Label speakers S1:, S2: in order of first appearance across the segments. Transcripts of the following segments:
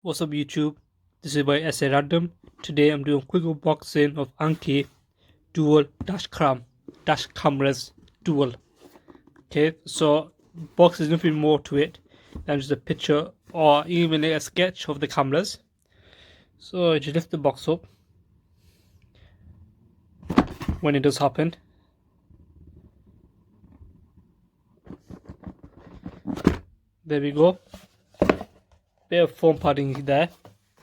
S1: What's up YouTube, this is by SA Random. Today I'm doing a quick unboxing of Aukey dual dash cameras dual. Okay, so box is nothing more to it than just a picture or even a sketch of the cameras. So just lift the box up when it does happen. There we go. Bit of foam padding there,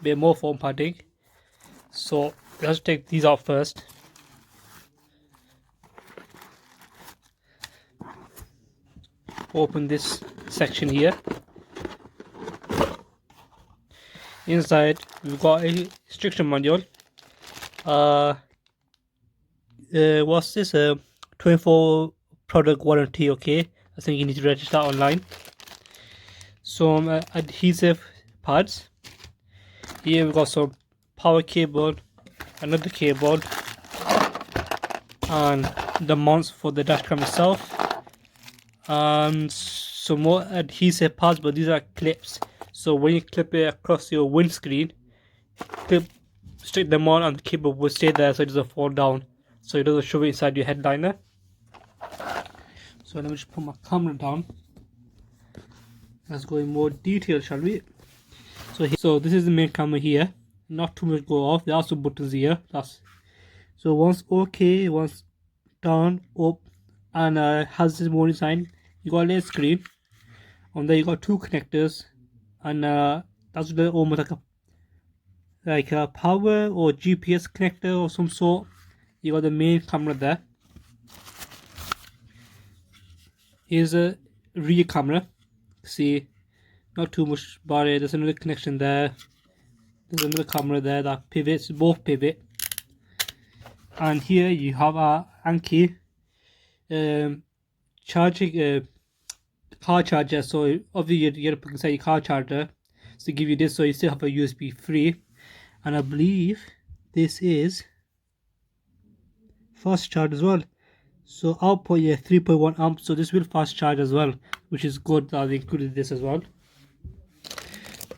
S1: bit more foam padding. So let's take these out first. Open this section here. Inside we've got a instruction manual. What's this? 24 product warranty. Okay, I think you need to register online. Some adhesive pads. Here we've got some power cable, another cable, and the mounts for the dash cam itself, and some more adhesive pads, but these are clips. So when you clip it across your windscreen, stick them on and the cable will stay there so it doesn't fall down, so it doesn't shove it inside your headliner. So let me just put my camera down. Let's go in more detail, shall we? So this is the main camera here. Not too much go off. There are some buttons here. So once OK, once down, up, and has this warning sign. You got a little screen. On there you got two connectors, and that's almost like a power or GPS connector or some sort. You got the main camera there. Here's a rear camera. See, not too much about it. There's another connection there. There's another camera there that pivots, both pivot. And here you have a Aukey charging car charger. So obviously you gotta put inside your car charger to give you this, so you still have a USB 3. And I believe this is fast charge as well. So output, yeah, 3.1 amps. So this will fast charge as well, which is good that they included this as well.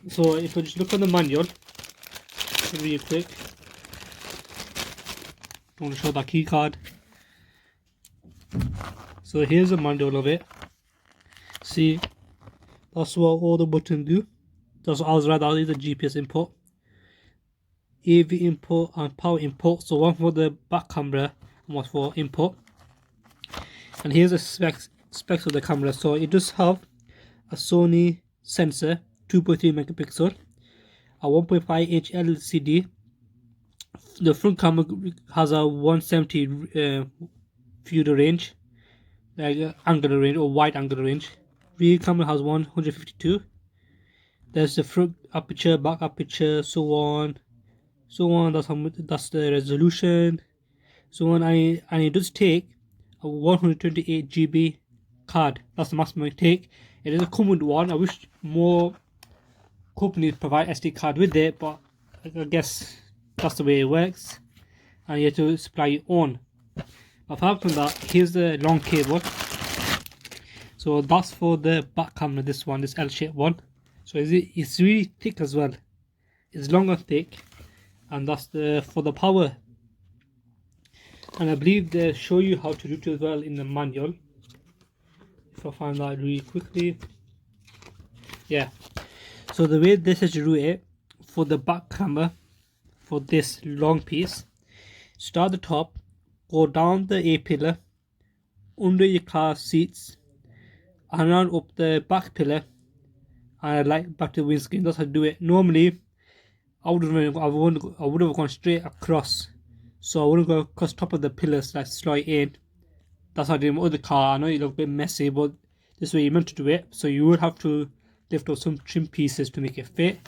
S1: So if we just look on the manual real quick, I want to show that key card. So here's the manual of it. See, that's what all the buttons do. That's what I was right. That is the GPS input, AV input, and power input. So one for the back camera and one for input. And here's the specs of the camera. So it does have a Sony sensor, 2.3 megapixel, a 1.5 inch LCD. The front camera has a 170 field range, like angular range or wide angular range. Rear camera has 152. There's the front aperture, back aperture, so on. That's the resolution. So on, and it does take a 128 GB card. That's the maximum it take. It is a common one. I wish more companies provide SD card with it, but I guess that's the way it works, and you have to supply your own. Apart from that, here's the long cable. So that's for the back camera. This one, this L-shaped one. So it's really thick as well. It's long and thick, and that's for the power. And I believe they show you how to do it as well in the manual. If I find that really quickly. Yeah. So the way this is to do it, for the back camera, for this long piece, start at the top, go down the A pillar, under your car seats, and around up the back pillar, and like back to the windscreen. That's how to do it. Normally, I would have gone straight across. So I wouldn't go across top of the pillars, like slide in. That's how I did my other car. I know it looked a bit messy, but this way you meant to do it. So you would have to lift up some trim pieces to make it fit.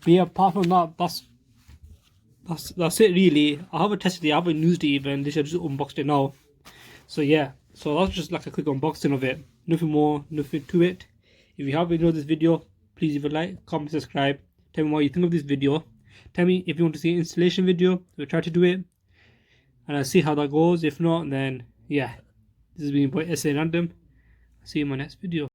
S1: But yeah, apart from that, that's it really. I haven't tested it, I haven't used it even. This I just unboxed it now. So yeah, so that's just like a quick unboxing of it. Nothing more, nothing to it. If you have enjoyed this video, please leave a like, comment, subscribe. Tell me what you think of this video. Tell me if you want to see an installation video. We'll try to do it, and I'll see how that goes. If not, then yeah, this has been by SA Random. See you in my next video.